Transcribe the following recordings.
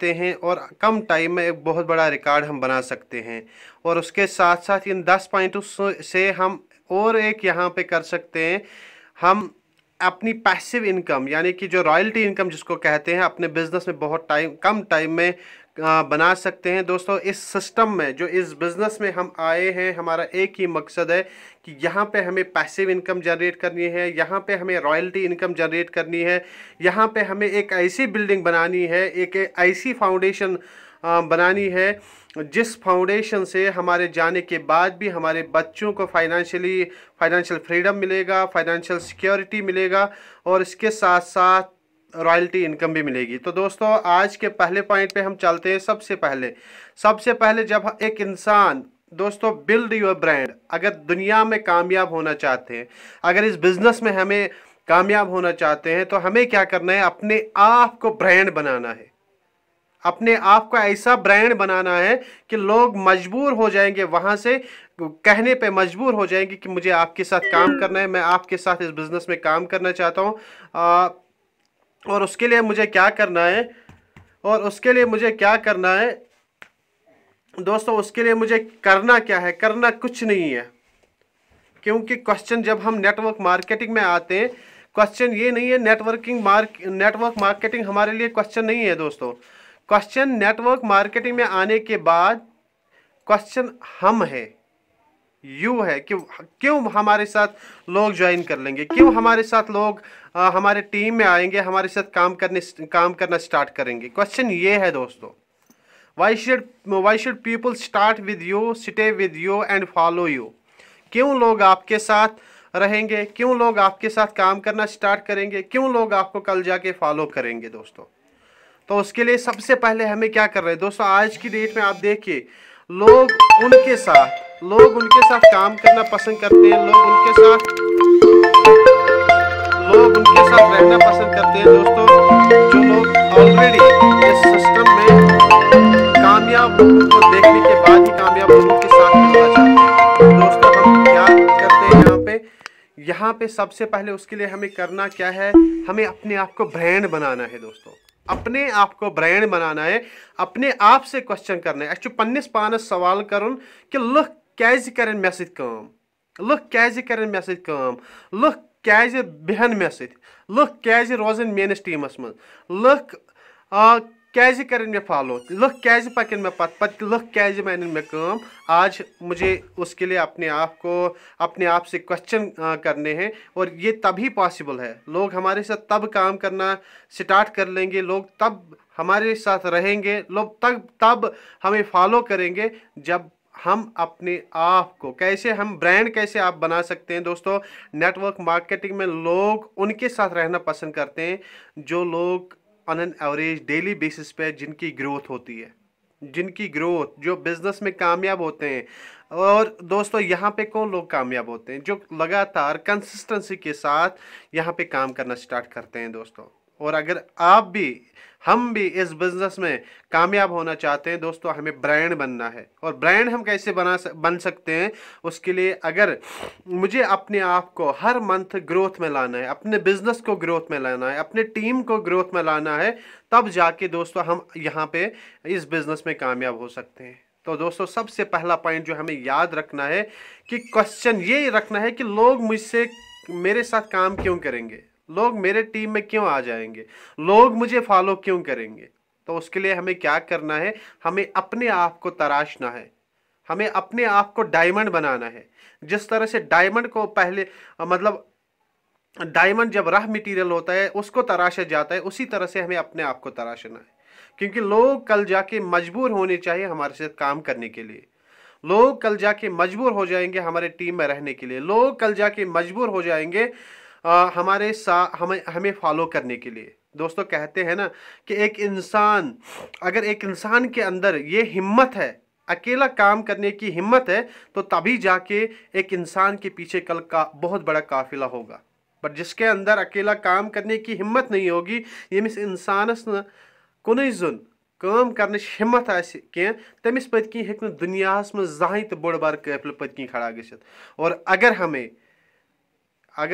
सकते हैं और कम टाइम में एक बहुत बड़ा रिकॉर्ड हम बना सकते हैं। और उसके साथ साथ इन 10 पॉइंटों से हम और एक यहाँ पे कर सकते हैं, हम अपनी पैसिव इनकम यानी कि जो रॉयल्टी इनकम जिसको कहते हैं अपने बिजनेस में बहुत कम टाइम में बना सकते हैं। दोस्तों इस सिस्टम में जो इस बिज़नेस में हम आए हैं, हमारा एक ही मकसद है कि यहाँ पे हमें पैसिव इनकम जनरेट करनी है, यहाँ पे हमें रॉयल्टी इनकम जनरेट करनी है, यहाँ पे हमें एक ऐसी बिल्डिंग बनानी है, एक ऐसी फाउंडेशन बनानी है जिस फाउंडेशन से हमारे जाने के बाद भी हमारे बच्चों को फाइनेंशियल फ्रीडम मिलेगा, फाइनेंशियल सिक्योरिटी मिलेगा और इसके साथ साथ रॉयल्टी इनकम भी मिलेगी। तो दोस्तों आज के पहले पॉइंट पे हम चलते हैं। सबसे पहले जब एक इंसान, दोस्तों बिल्ड योर ब्रांड, अगर दुनिया में कामयाब होना चाहते हैं, अगर इस बिजनेस में हमें कामयाब होना चाहते हैं तो हमें क्या करना है, अपने आप को ब्रांड बनाना है। अपने आप को ऐसा ब्रांड बनाना है कि लोग मजबूर हो जाएंगे, वहां से कहने पे मजबूर हो जाएंगे कि मुझे आपके साथ काम करना है, मैं आपके साथ इस बिजनेस में काम करना चाहता हूँ। और उसके लिए मुझे क्या करना है, दोस्तों उसके लिए मुझे करना क्या है, करना कुछ नहीं है। क्योंकि क्वेश्चन जब हम नेटवर्क मार्केटिंग में आते हैं, क्वेश्चन ये नहीं है नेटवर्क मार्केटिंग हमारे लिए क्वेश्चन नहीं है दोस्तों। क्वेश्चन नेटवर्क मार्केटिंग में आने के बाद क्वेश्चन हम है, यू है कि क्यों हमारे साथ लोग ज्वाइन कर लेंगे, क्यों हमारे साथ लोग हमारे टीम में आएंगे, हमारे साथ काम करना स्टार्ट करेंगे। क्वेश्चन ये है दोस्तों, why should people start with you, stay with you and follow you. क्यों लोग आपके साथ रहेंगे, क्यों लोग आपके साथ काम करना स्टार्ट करेंगे, क्यों लोग आपको कल जाके फॉलो करेंगे दोस्तों। तो उसके लिए सबसे पहले हमें क्या कर रहे हैं दोस्तों, आज की डेट में आप देखिए लोग उनके साथ काम करना पसंद करते हैं, लोग उनके साथ रहना पसंद करते हैं दोस्तों, जो लोग ऑलरेडी इस सिस्टम में कामयाब लोगों को देखने के बाद ही कामयाब लोगों के साथ मिलना चाहते हैं। दोस्तों हम क्या करते हैं यहाँ पे सबसे पहले उसके लिए हमें करना क्या है, हमें अपने आप को ब्रांड बनाना है दोस्तों, अपने आप को ब्रांड बनाना है, अपने आप से क्वेश्चन करना है। पन्निस पानस सवाल करुन कि लुक कैसे करें मे सत काम, लुक कैसे करें मे सत काम, लुक कैसे बेहन मे सत, लुक कैसे रोजन मेनिस टीमस मज, लुक कैसे करें मे फॉलो, लुक कैसे पकन मे पत लुक कैसे मैंने मे काम। आज मुझे उसके लिए अपने आप से क्वेश्चन करने हैं और ये तभी पॉसिबल है। लोग हमारे साथ तब काम करना स्टार्ट कर लेंगे, लोग तब हमारे साथ रहेंगे, लोग तब हमें फॉलो करेंगे जब हम अपने आप को हम ब्रांड कैसे आप बना सकते हैं दोस्तों। नेटवर्क मार्केटिंग में लोग उनके साथ रहना पसंद करते हैं जो लोग on an average daily basis पे जिनकी ग्रोथ होती है, जो बिजनेस में कामयाब होते हैं। और दोस्तों यहाँ पे कौन लोग कामयाब होते हैं, जो लगातार कंसिस्टेंसी के साथ यहाँ पे काम करना स्टार्ट करते हैं दोस्तों। और अगर हम भी इस बिजनेस में कामयाब होना चाहते हैं दोस्तों, हमें ब्रांड बनना है। और ब्रांड हम कैसे बन सकते हैं, उसके लिए अगर मुझे अपने आप को हर मंथ ग्रोथ में लाना है, अपने बिजनेस को ग्रोथ में लाना है, अपने टीम को ग्रोथ में लाना है, तब जाके दोस्तों हम यहाँ पे इस बिजनेस में कामयाब हो सकते हैं। तो दोस्तों सबसे पहला पॉइंट जो हमें याद रखना है कि क्वेश्चन ये रखना है कि लोग मेरे साथ काम क्यों करेंगे, लोग मेरे टीम में क्यों आ जाएंगे, लोग मुझे फॉलो क्यों करेंगे। तो उसके लिए हमें क्या करना है, हमें अपने आप को तराशना है, हमें अपने आप को डायमंड बनाना है। जिस तरह से डायमंड को पहले डायमंड जब रॉ मटेरियल होता है उसको तराशा जाता है, उसी तरह से हमें अपने आप को तराशना है। क्योंकि लोग कल जाके मजबूर होने चाहिए हमारे साथ काम करने के लिए, लोग कल जाके मजबूर हो जाएंगे हमारे टीम में रहने के लिए, लोग कल जाके मजबूर हो जाएंगे हमारे साथ हमें फॉलो करने के लिए। दोस्तों कहते हैं ना कि अगर एक इंसान के अंदर ये हिम्मत है, अकेला काम करने की हिम्मत है, तो तभी जाके एक इंसान के पीछे कल का बहुत बड़ा काफिला होगा। पर जिसके अंदर अकेला काम करने की हिम्मत नहीं होगी, यमिस इंसानस न कुनै जुन काम करने हिम्मत कह, तमिस पत्कि हेक दुनियास में जहां तो बोड़ बार काफिल पत्कि खड़ा गसित। और अगर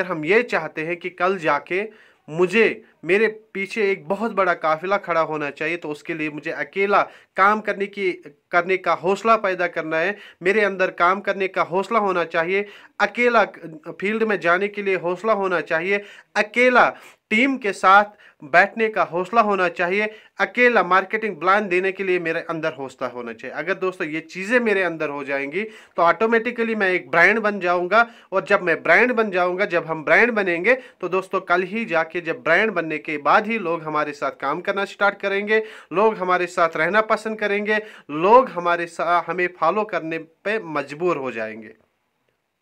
हम ये चाहते हैं कि कल जाके मुझे मेरे पीछे एक बहुत बड़ा काफिला खड़ा होना चाहिए, तो उसके लिए मुझे अकेला काम करने का हौसला पैदा करना है। मेरे अंदर काम करने का हौसला होना चाहिए, अकेला फील्ड में जाने के लिए हौसला होना चाहिए, अकेला टीम के साथ बैठने का हौसला होना चाहिए, अकेला मार्केटिंग प्लान देने के लिए मेरे अंदर हौसला होना चाहिए। अगर दोस्तों ये चीज़ें मेरे अंदर हो जाएंगी तो ऑटोमेटिकली मैं एक ब्रांड बन जाऊंगा, और जब मैं ब्रांड बन जाऊंगा, जब हम ब्रांड बनेंगे, तो दोस्तों कल ही जाके जब ब्रांड बनने के बाद ही लोग हमारे साथ काम करना स्टार्ट करेंगे, लोग हमारे साथ रहना पसंद करेंगे, लोग हमें फॉलो करने पे मजबूर हो जाएंगे।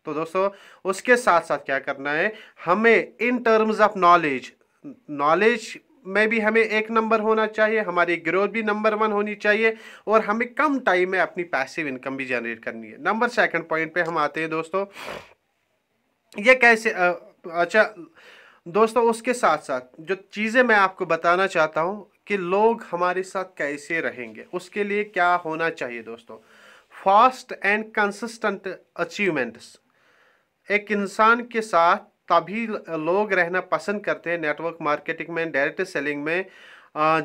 तो दोस्तों उसके साथ साथ क्या करना है, हमें इन टर्म्स ऑफ नॉलेज में भी हमें एक नंबर होना चाहिए, हमारी ग्रोथ भी नंबर 1 होनी चाहिए, और हमें कम टाइम में अपनी पैसिव इनकम भी जनरेट करनी है। नंबर 2 पॉइंट पे हम आते हैं दोस्तों, ये कैसे अच्छा दोस्तों, उसके साथ साथ जो चीज़ें मैं आपको बताना चाहता हूं कि लोग हमारे साथ कैसे रहेंगे, उसके लिए क्या होना चाहिए दोस्तों। फास्ट एंड कंसिस्टेंट अचीवमेंट्स, एक इंसान के साथ तभी लोग रहना पसंद करते हैं नेटवर्क मार्केटिंग में, डायरेक्ट सेलिंग में,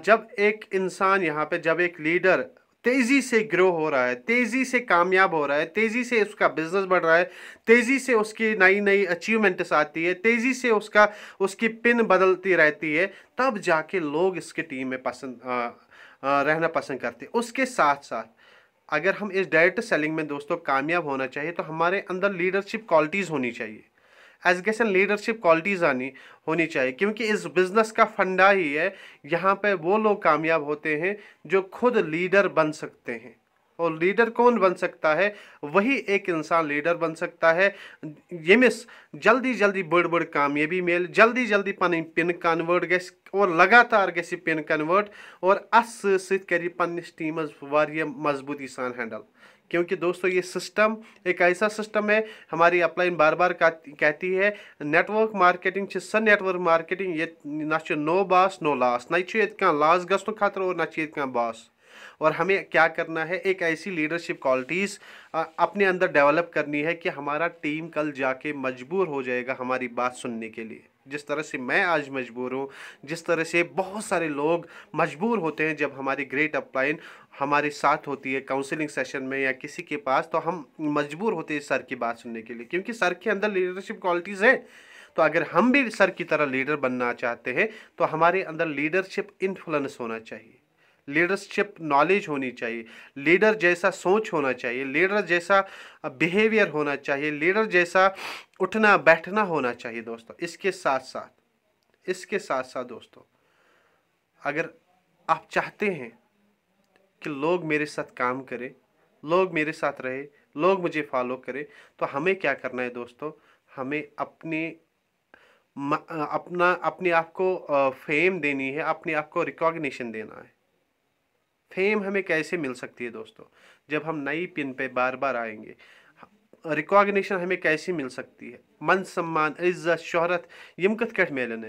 जब एक इंसान यहाँ पे, जब एक लीडर तेज़ी से ग्रो हो रहा है, तेज़ी से कामयाब हो रहा है, तेज़ी से उसका बिजनेस बढ़ रहा है, तेज़ी से उसकी नई नई अचीवमेंट्स आती है, तेज़ी से उसकी पिन बदलती रहती है, तब जाके लोग इसके टीम में रहना पसंद करते हैं। उसके साथ साथ अगर हम इस डायरेक्ट सेलिंग में दोस्तों कामयाब होना चाहिए तो हमारे अंदर लीडरशिप क्वालिटीज़ होनी चाहिए, एजुकेशन लीडरशिप क्वालिटीज़ होनी चाहिए, क्योंकि इस बिज़नेस का फंडा ही है, यहाँ पे वो लोग कामयाब होते हैं जो खुद लीडर बन सकते हैं। और लीडर कौन बन सकता है, वही एक इंसान लीडर बन सकता है यमिस जल्दी जल्दी बड़ बड़ कामयाबी मिल, जल्दी जल्दी पन पिन कन्वर्ट गस और लगातार गस पिन कन्वर्ट, और अस कर पन्निस टीमस वारिया मजबूती सान हैंडल। क्योंकि दोस्तों ये सिस्टम एक ऐसा सिस्टम है, हमारी अपलाइन बार बार कहती है, नेटवर्क मार्केटिंग सह नेटवर्क मार्केटिंग ये ना नो बास नो लास, ना लास गसन खतर और ना बास। और हमें क्या करना है, एक ऐसी लीडरशिप क्वालिटीज़ अपने अंदर डेवलप करनी है कि हमारा टीम कल जाके मजबूर हो जाएगा हमारी बात सुनने के लिए। जिस तरह से मैं आज मजबूर हूँ, जिस तरह से बहुत सारे लोग मजबूर होते हैं जब हमारी ग्रेट अपलाइन हमारे साथ होती है काउंसलिंग सेशन में या किसी के पास, तो हम मजबूर होते हैं सर की बात सुनने के लिए, क्योंकि सर के अंदर लीडरशिप क्वालिटीज़ है। तो अगर हम भी सर की तरह लीडर बनना चाहते हैं तो हमारे अंदर लीडरशिप इन्फ्लुएंस होना चाहिए, लीडरशिप नॉलेज होनी चाहिए, लीडर जैसा सोच होना चाहिए, लीडर जैसा बिहेवियर होना चाहिए, लीडर जैसा उठना बैठना होना चाहिए दोस्तों। इसके साथ साथ दोस्तों, अगर आप चाहते हैं कि लोग मेरे साथ काम करें, लोग मेरे साथ रहे, लोग मुझे फॉलो करें, तो हमें क्या करना है दोस्तों, हमें अपने आप को फेम देनी है, अपने आप को रिकॉग्निशन देना है। फेम हमें कैसे मिल सकती है दोस्तों, जब हम नई पिन पे बार बार आएंगे। रिकॉग्निशन हमें कैसे मिल सकती है, मन सम्मान इज्जत शोहरत यम कत कट मिलन,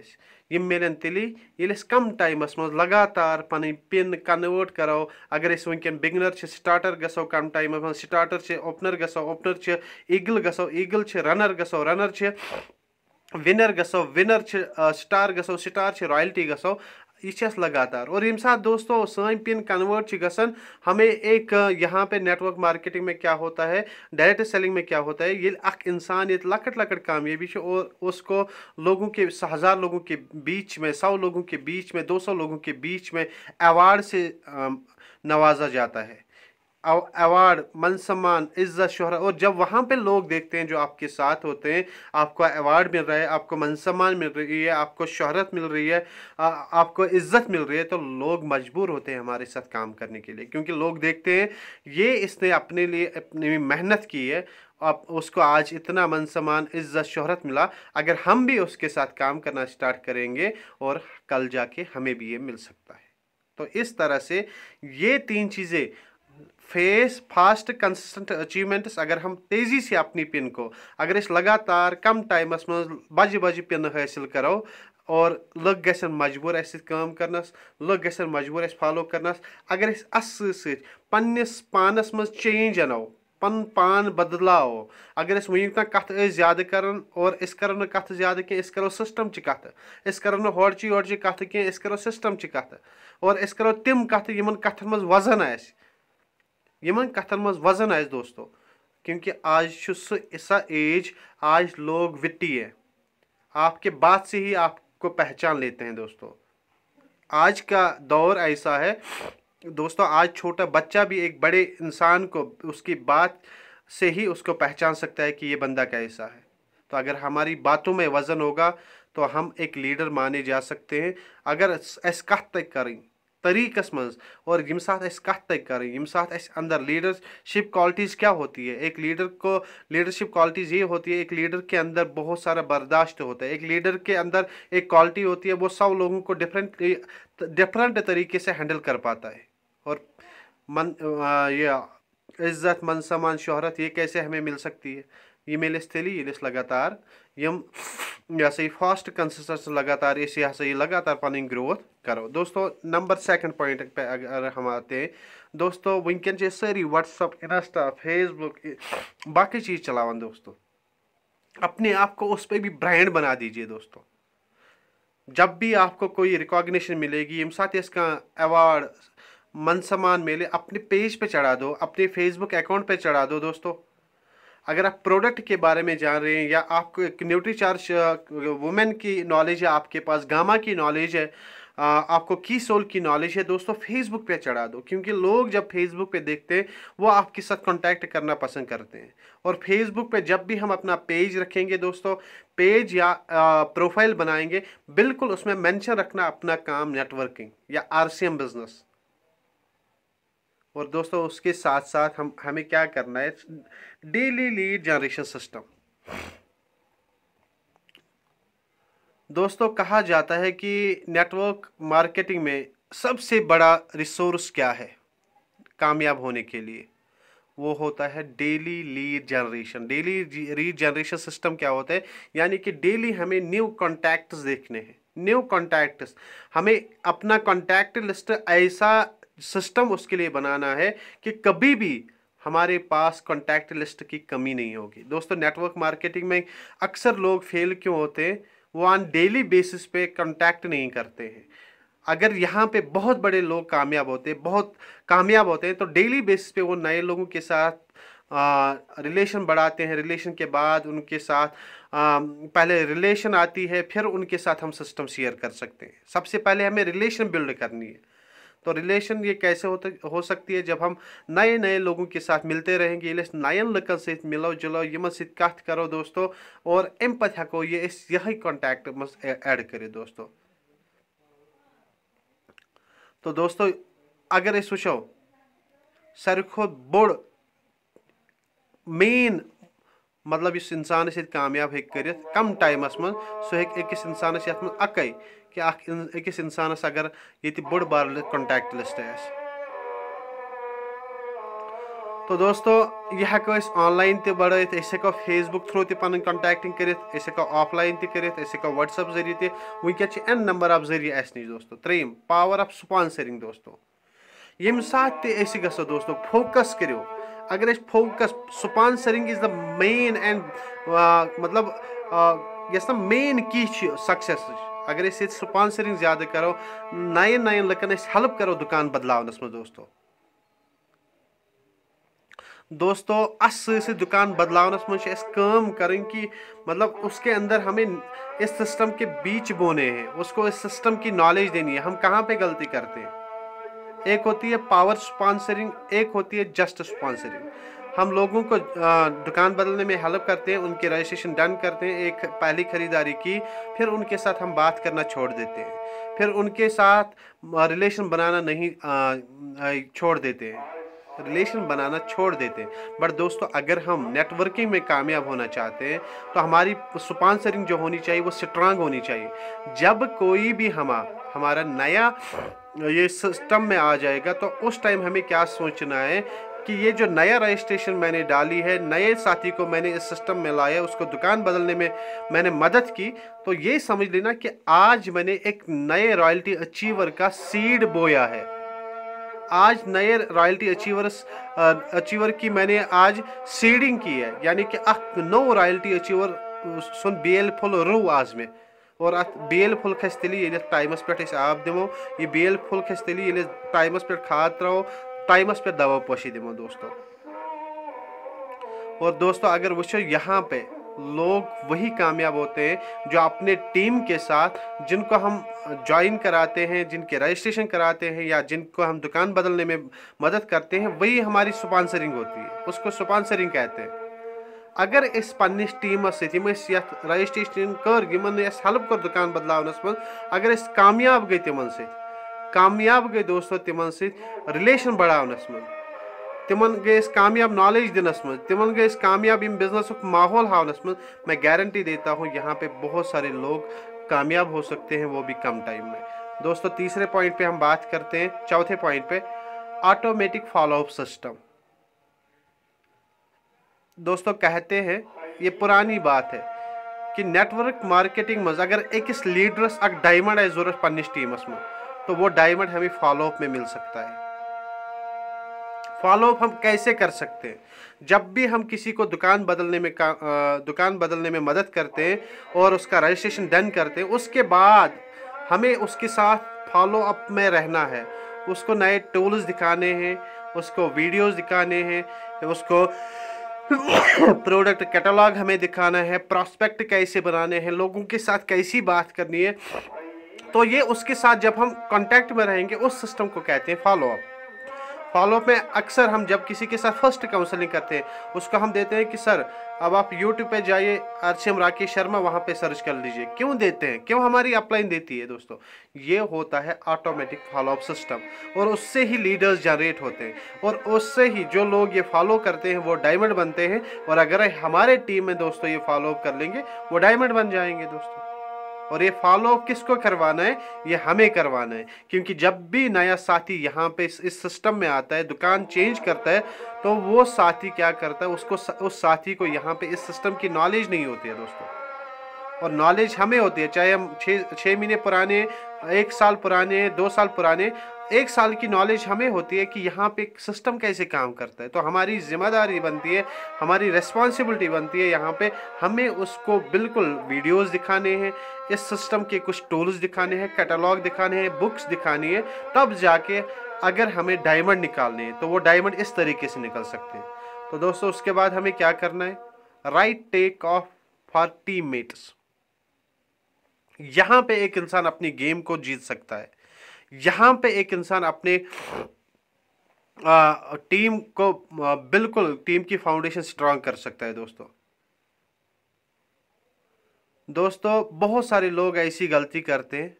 यम मिलन तेली ये कम टाइमस मज लगातार पन पिन कन्वर्ट करो। अगर वनकन बिगनर स्टार्टर गसो कम टाइम मज, स्टार्टर ओपनर गसो, ओपनर ईगल गसो, ईगल रनर गसो, रनर विनर गसो, विनर स्टार गसो, स्टार रॉयल्टी गसो, यह लगातार। और यम साथ दोस्तों सन पिन कन्वर्ट गसन, हमें एक यहाँ पे नेटवर्क मार्केटिंग में क्या होता है, डायरेक्ट सेलिंग में क्या होता है, ये इंसान ये लकट लकट कामयाबी और उसको लोगों के 1000 लोगों के बीच में, 100 लोगों के बीच में, 200 लोगों के बीच में अवार्ड से नवाजा जाता है। अवार्ड, मन सम्मान, इज्जत शोहरत, और जब वहाँ पे लोग देखते हैं जो आपके साथ होते हैं, आपको अवार्ड मिल रहा है, आपको मन सम्मान मिल रही है, आपको शोहरत मिल रही है, आपको इज्जत मिल रही है, तो लोग मजबूर होते हैं हमारे साथ काम करने के लिए, क्योंकि लोग देखते हैं ये इसने अपने लिए अपनी मेहनत की है, अब उसको आज इतना मन सम्मान इज्जत शोहरत मिला, अगर हम भी उसके साथ काम करना स्टार्ट करेंगे और कल जाके हमें भी ये मिल सकता है। तो इस तरह से ये 3 चीज़ें, फास्ट कंसिस्टेंट अचीवमेंट्स, अगर हम तेज़ी से अपनी पिन को, अगर इस लगातार कम टाइमस में बज पिन हासिल करो, और लोग गसन मजबूर अस काम करनस, लोग गसन मजबूर अस फॉलो करनस, अगर अस पन्निस पानस मज चेंज अनो, पन पान बदलाओ। अगर अस वन तक कत ज्यादा कर और अस करो न कत ज्यादा कह, करो सिस्टम ची कत, अस करो न होड़ची योड़ची कत कह, अस करो सिस्टम ची कत और अस करो तिम कत यमन कथन मज वजन आस, यमन कथन मज वजन आस दोस्तों। क्योंकि आज सह एज, आज लोग विट्टी है, आपके बात से ही आपको पहचान लेते हैं दोस्तों। आज का दौर ऐसा है दोस्तों, आज छोटा बच्चा भी एक बड़े इंसान को उसकी बात से ही उसको पहचान सकता है कि ये बंदा कैसा है। तो अगर हमारी बातों में वजन होगा तो हम एक लीडर माने जा सकते हैं। अगर अस कथ तक करें तरीकस मज और यम साथ अस कथ तक करें, यम साथ अस अंदर लीडरशिप क्वालिटीज़ क्या होती है, एक लीडर को लीडरशिप क्वालिटीज़ ये होती है, एक लीडर के अंदर बहुत सारा बर्दाश्त होता है। एक लीडर के अंदर एक क्वालिटी होती है, वो 100 लोगों को डिफरेंट तरीके से हैंडल कर पाता है। और ये इज्जत, मन, सम्मान, शोहरत ये कैसे हमें मिल सकती है? ये मिले तेली ये लगातार यम यह सही फास्ट कंसिस्टेंस लगातार ये हसा ये लगातार पनी ग्रोथ करो दोस्तों। नंबर 2 पॉइंट पे अगर हम आते हैं दोस्तों, वनकन सारी व्हाट्सअप, इंस्टा, फेसबुक बाकी चीज़ चलावन दोस्तों, अपने आप को उस पर भी ब्रांड बना दीजिए दोस्तों। जब भी आपको कोई रिकॉग्निशन मिलेगी, यम साथ इसका अवार्ड, मन सम्मान मिले, अपने पेज पे चढ़ा दो, अपने फेसबुक अकाउंट पे चढ़ा दो दोस्तों। अगर आप प्रोडक्ट के बारे में जान रहे हैं या आपको एक न्यूट्रीचार्ज वुमेन की नॉलेज है, आपके पास गामा की नॉलेज है, आपको की सोल की नॉलेज है दोस्तों, फेसबुक पे चढ़ा दो। क्योंकि लोग जब फेसबुक पे देखते हैं वो आपके साथ कांटेक्ट करना पसंद करते हैं। और फेसबुक पे जब भी हम अपना पेज रखेंगे दोस्तों, पेज या प्रोफाइल बनाएंगे, बिल्कुल उसमें मेंशन रखना अपना काम नेटवर्किंग या RCM बिजनेस। और दोस्तों उसके साथ साथ हमें क्या करना है, डेली लीड जनरेशन सिस्टम। दोस्तों कहा जाता है कि नेटवर्क मार्केटिंग में सबसे बड़ा रिसोर्स क्या है कामयाब होने के लिए, वो होता है daily lead generation. Daily lead generation system क्या होता है, यानी कि डेली हमें न्यू कॉन्टैक्ट्स देखने हैं, न्यू कॉन्टैक्ट्स। हमें अपना कॉन्टैक्ट लिस्ट ऐसा सिस्टम उसके लिए बनाना है कि कभी भी हमारे पास कॉन्टैक्ट लिस्ट की कमी नहीं होगी दोस्तों। नेटवर्क मार्केटिंग में अक्सर लोग फेल क्यों होते हैं, वो ऑन डेली बेसिस पे कॉन्टैक्ट नहीं करते हैं। अगर यहाँ पे बहुत बड़े लोग कामयाब होते हैं, बहुत कामयाब होते हैं, तो डेली बेसिस पे वो नए लोगों के साथ रिलेशन बढ़ाते हैं। रिलेशन के बाद उनके साथ पहले रिलेशन आती है, फिर उनके साथ हम सिस्टम शेयर कर सकते हैं। सबसे पहले हमें रिलेशन बिल्ड करनी है। तो रिलेशन ये कैसे हो सकती है, जब हम नए नए लोगों के साथ मिलते रहेंगे, ये नयन लुकन से मिलो जुलो, यमन से कथ करो दोस्तों, और अम पे हको ये यही कॉन्टैक्ट मज ऐड करे दोस्तों। तो दोस्तों अगर इस वुचो सारे खुद बोड़ मेन मतलब इस इंसान कामयाब कर कम टाइमस मज, सह अकिस इंसानस ये अकै कि अकिस इंसानस अगर ये बोड़ बार कॉन्टैक्ट लिस्ट आस। तो दोस्तों यह हेको ऑनलाइन ते बढ़ाइथ, हेको फेसबुक थ्रू ते पन कॉन्टैक्टिंग कर, हेको ऑफलाइन ते कर, हेको व्हाट्सएप जरिए ते वनकन एन नंबर ऑफ जरिए अस नश दोस्तों। 3 पावर ऑफ स्पॉन्सरिंग दोस्तों। यम साथ ते गो दोस्तों फोकस करो, अगर focus, sponsoring is the main and मतलब यस मेन की सक्सेस। अगर स्पॉन्सरिंग ज्यादा करो, नयन नयन लुकन हेल्प करो दुकान बदलावनस में दोस्तों। दोस्तों अस दुकान बदलावनस में काम करें कि मतलब उसके अंदर हमें इस सिस्टम के बीच बोने हैं, उसको इस सिस्टम की नॉलेज देनी है, हम कहाँ पे गलती करते हैं। एक होती है पावर स्पॉन्सरिंग, एक होती है जस्ट स्पॉन्सरिंग। हम लोगों को दुकान बदलने में हेल्प करते हैं, उनके रजिस्ट्रेशन डन करते हैं, एक पहली खरीदारी की, फिर उनके साथ हम बात करना छोड़ देते हैं, फिर उनके साथ रिलेशन बनाना नहीं छोड़ देते हैं, रिलेशन बनाना छोड़ देते हैं। बट दोस्तों अगर हम नेटवर्किंग में कामयाब होना चाहते हैं तो हमारी स्पॉन्सरिंग जो होनी चाहिए वो स्ट्रांग होनी चाहिए। जब कोई भी हमारा नया ये सिस्टम में आ जाएगा तो उस टाइम हमें क्या सोचना है कि ये जो नया रजिस्ट्रेशन मैंने डाली है, नए साथी को मैंने इस सिस्टम में लाया, उसको दुकान बदलने में मैंने मदद की, तो ये समझ लेना कि आज मैंने एक नए रॉयल्टी अचीवर का सीड बोया है। आज नए रॉयल्टी अचीवर की मैंने आज सीडिंग की है, यानी कि अख नो रॉयल्टी अचीवर सुन बेल फुल रू आज में, और अत बेल फुल खस तेली ये टाइमस पे आब दिमो, ये बेल फुल खस तेली ये टाइमस पे खाद त्रो, टाइमस पे दवा पोशी दिमो दोस्तों। और दोस्तों अगर वुचो यहाँ पे लोग वही कामयाब होते हैं जो अपने टीम के साथ, जिनको हम ज्वाइन कराते हैं, जिनके रजिस्ट्रेशन कराते हैं, या जिनको हम दुकान बदलने में मदद करते हैं, वही हमारी स्पॉन्सरिंग होती है, उसको स्पॉन्सरिंग कहते हैं। अगर इस पन्निस टीम रजिस्ट्रेशन कर हेल्प कर दुकान बदलावनस मज, अगर इस कामयाब गई तिमन से, कामयाब गई दोस्तों तिमन से रिलेशन बढ़ावनस मज, तिमन गए कामयाब नॉलेज दिनस मज, तिमन गए कामयाब इन बिजनेस माहौल हावनस मज, मैं गारंटी देता हूँ यहाँ पे बहुत सारे लोग कामयाब हो सकते हैं, वो भी कम टाइम में। दोस्तों तीसरे पॉइंट पे हम बात करते हैं, चौथे पॉइंट पे ऑटोमेटिक फॉलोअप सिस्टम। दोस्तों कहते हैं, ये पुरानी बात है कि नेटवर्क मार्केटिंग मज अगर एक लीडरस अक डायमंड है जरूरत पन्निस टीमस में, तो वो डायमंड हमें फॉलोअप में मिल सकता है। फॉलोअप हम कैसे कर सकते हैं? जब भी हम किसी को दुकान बदलने में मदद करते हैं और उसका रजिस्ट्रेशन डन करते हैं, उसके बाद हमें उसके साथ फॉलोअप में रहना है, उसको नए टूल्स दिखाने हैं, उसको वीडियोस दिखाने हैं, उसको प्रोडक्ट कैटलॉग हमें दिखाना है, प्रॉस्पेक्ट कैसे बनाने हैं, लोगों के साथ कैसी बात करनी है। तो ये उसके साथ जब हम कांटेक्ट में रहेंगे, उस सिस्टम को कहते हैं फॉलोअप। फॉलोअप में अक्सर हम जब किसी के साथ फर्स्ट काउंसलिंग करते हैं, उसको हम देते हैं कि सर अब आप यूट्यूब पे जाइए, आरसीएम राकेश शर्मा, वहाँ पे सर्च कर लीजिए। क्यों देते हैं? क्यों हमारी अपलाइन देती है दोस्तों? ये होता है ऑटोमेटिक फॉलोअप सिस्टम, और उससे ही लीडर्स जनरेट होते हैं, और उससे ही जो लोग ये फॉलो करते हैं वो डायमंड बनते हैं। और अगर हमारे टीम में दोस्तों ये फॉलोअप कर लेंगे, वो डायमंड बन जाएंगे दोस्तों। और ये फॉलो किसको करवाना है? ये हमें करवाना है, क्योंकि जब भी नया साथी यहाँ पे इस सिस्टम में आता है, दुकान चेंज करता है, तो वो साथी क्या करता है, उसको उस साथी को यहाँ पे इस सिस्टम की नॉलेज नहीं होती है दोस्तों, और नॉलेज हमें होती है। चाहे हम 6 महीने पुराने, 1 साल पुराने, 2 साल पुराने, 1 साल की नॉलेज हमें होती है कि यहाँ पे सिस्टम कैसे काम करता है। तो हमारी जिम्मेदारी बनती है, हमारी रिस्पॉन्सिबिलिटी बनती है, यहाँ पे हमें उसको बिल्कुल वीडियोस दिखाने हैं, इस सिस्टम के कुछ टूल्स दिखाने हैं, कैटलॉग दिखाने हैं, बुक्स दिखानी है, तब जाके अगर हमें डायमंड निकालने हैं तो वो डायमंड इस तरीके से निकल सकते हैं। तो दोस्तों उसके बाद हमें क्या करना है? Write take off for teammates. यहाँ पे एक इंसान अपनी गेम को जीत सकता है, यहाँ पे एक इंसान अपने टीम को बिल्कुल टीम की फाउंडेशन स्ट्रांग कर सकता है दोस्तों बहुत सारे लोग ऐसी गलती करते हैं,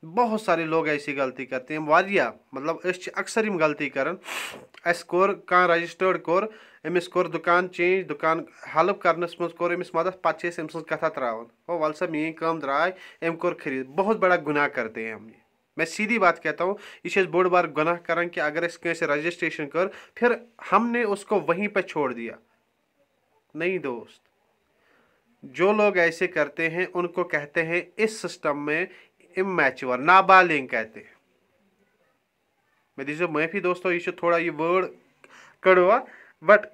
बहुत सारे लोग ऐसी गलती करते हैं, वारिया मतलब अक्सर यम गलती करन। अस कोर कह रजिस्टर्ड कोर, अमिस कोर दुकान चेंज, दुकान हेल्प करनस मज कोर अमिस मदद, पत्ते अम सज कथा त्रावन, ओ वल सा मेन काम द्राय, अम कोर खरीद। बहुत बड़ा गुनाह करते हैं हम ये, मैं सीधी बात कहता हूँ, ये बोड़ बार गुनाह करान कि अगर इस कैसे रजिस्ट्रेशन कर, फिर हमने उसको वहीं पे छोड़ दिया। नहीं दोस्त, जो लोग ऐसे करते हैं उनको कहते हैं इस सिस्टम में इमैच्योर, नाबालिग कहते हैं। मैं दीजिए माफी दोस्तों, ये थोड़ा ये वर्ड कड़वा, बट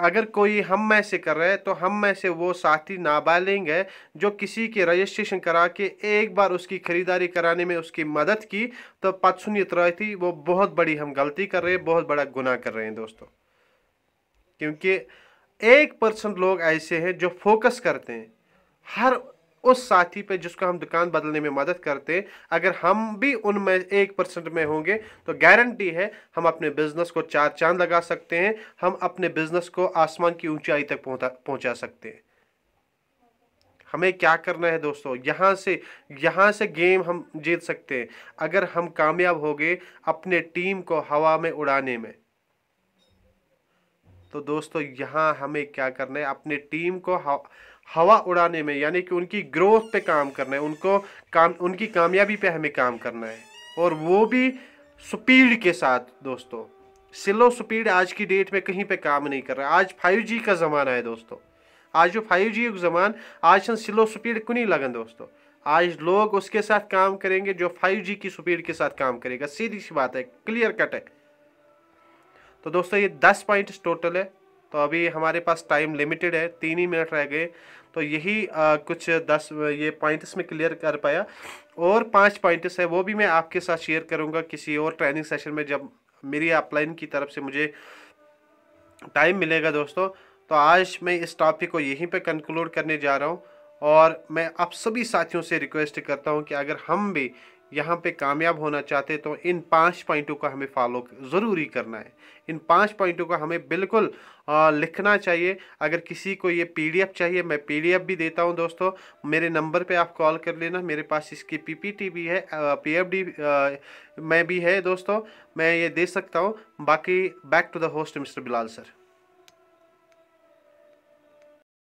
अगर कोई हम में से कर रहा है, तो हम में से वो साथी नाबालिग है जो किसी के रजिस्ट्रेशन करा के एक बार उसकी खरीदारी कराने में उसकी मदद की, तो पत्सुनियत रही थी, वो बहुत बड़ी हम गलती कर रहे हैं, बहुत बड़ा गुनाह कर रहे हैं दोस्तों। क्योंकि 1% लोग ऐसे हैं जो फोकस करते हैं हर उस साथी पे जिसको हम दुकान बदलने में मदद करते हैं। अगर हम भी उनमें 1% में होंगे, तो गारंटी है हम अपने बिजनेस को 4 चांद लगा सकते हैं, हम अपने बिजनेस को आसमान की ऊंचाई तक पहुंचा सकते हैं। हमें क्या करना है दोस्तों? यहाँ से गेम हम जीत सकते हैं अगर हम कामयाब हो गए अपने टीम को हवा में उड़ाने में। तो दोस्तों यहाँ हमें क्या करना है? अपने टीम को हवा उड़ाने में, यानी कि उनकी ग्रोथ पे काम करना है, उनकी कामयाबी पे हमें काम करना है, और वो भी स्पीड के साथ दोस्तों। स्लो स्पीड आज की डेट में कहीं पे काम नहीं कर रहा है। आज 5G का ज़माना है दोस्तों, आज जो 5G का ज़माना, आज स्लो स्पीड कुनी लगन दोस्तों। आज लोग उसके साथ काम करेंगे जो 5G की स्पीड के साथ काम करेगा। सीधी सी बात है, क्लियर कट है। तो दोस्तों ये 10 पॉइंट्स टोटल है। तो अभी हमारे पास टाइम लिमिटेड है, 3 ही मिनट रह गए। तो यही कुछ 10 ये पॉइंट्स में क्लियर कर पाया। और 5 पॉइंट्स है वो भी मैं आपके साथ शेयर करूंगा किसी और ट्रेनिंग सेशन में, जब मेरी अपलाइन की तरफ से मुझे टाइम मिलेगा दोस्तों। तो आज मैं इस टॉपिक को यहीं पे कंक्लूड करने जा रहा हूँ। और मैं आप सभी साथियों से रिक्वेस्ट करता हूँ कि अगर हम भी यहाँ पे कामयाब होना चाहते तो इन 5 पॉइंटों का हमें फॉलो ज़रूरी करना है। इन 5 पॉइंटों का हमें बिल्कुल लिखना चाहिए। अगर किसी को ये PDF चाहिए, मैं PDF भी देता हूँ दोस्तों। मेरे नंबर पे आप कॉल कर लेना, मेरे पास इसकी PPT भी है, PFD में भी है दोस्तों, मैं ये दे सकता हूँ। बाकी back to the host mister Bilal sir.